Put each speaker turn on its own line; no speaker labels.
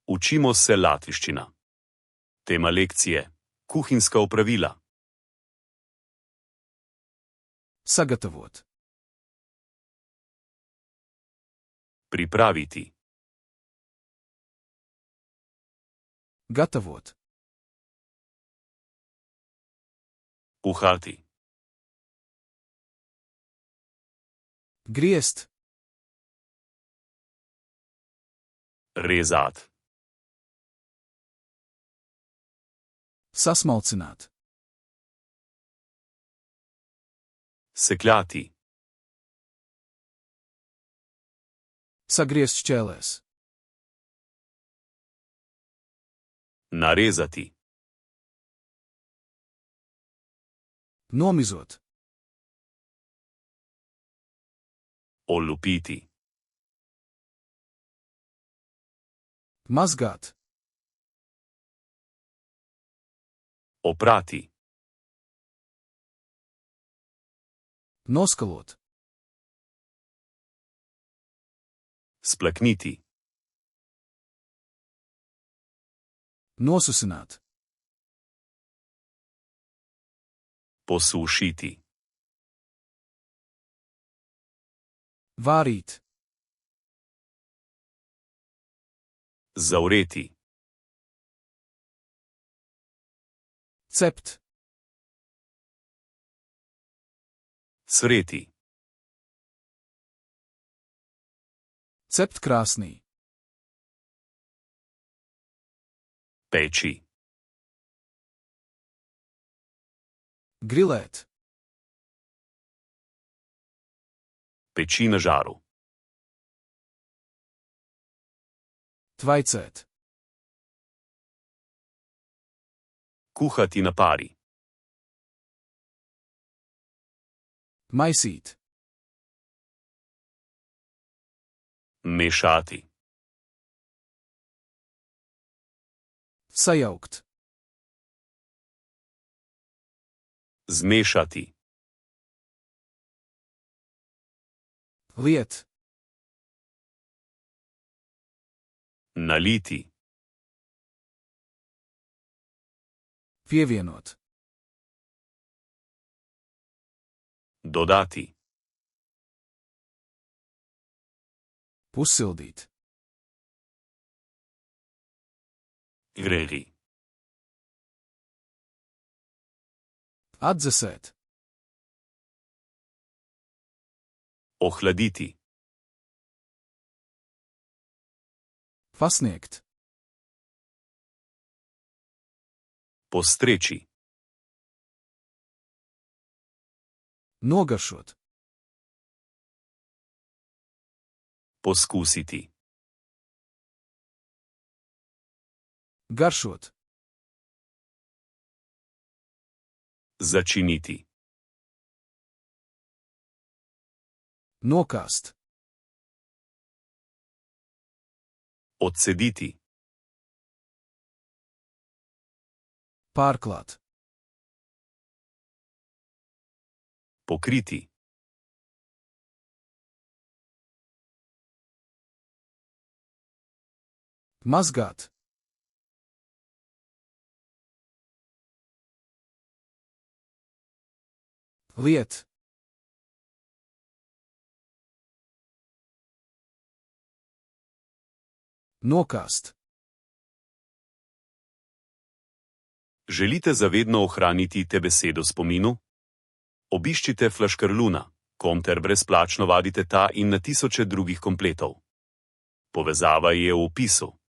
Učimo se latviščina. Tema lekcije: kuhinjska opravila.
Sagatavot.
Pripraviti.
Gatavot.
Kuhati.
Griezt.
Rezat.
Sasmalcināt.
Sekljati.
Sagriezt šķēlēs.
Narezati.
Nomizot.
Olupiti.
Mazgāt.
Oprati.
Noskalot.
Splakniti.
Nosusināt.
Posušiti.
Vārīt.
Zavreti.
Cept.
Cvreti.
Cept krāsnī.
Peči.
Grilēt.
Peči na žaru.
Tvaicēt.
Kuhati na pari.
Maisīt.
Mešati.
Sajaukt.
Zmešati.
Liet.
Naliti.
Pievienot.
Dodati.
Pussildīt.
Greri.
Atdzesēt.
Ohladiti.
Pasniegt.
Postreči.
Nogaršot.
Poskusiti.
Garšot.
Začiniti.
Nokāst.
Odcediti.
Pārklāt.
Pokriti.
Mazgāt. Liet. Nokāst.
Želite zavedno ohraniti te besede v spominu? Obiščite Flaškarluna, ter brezplačno vadite ta in na tisoče drugih kompletov. Povezava je v opisu.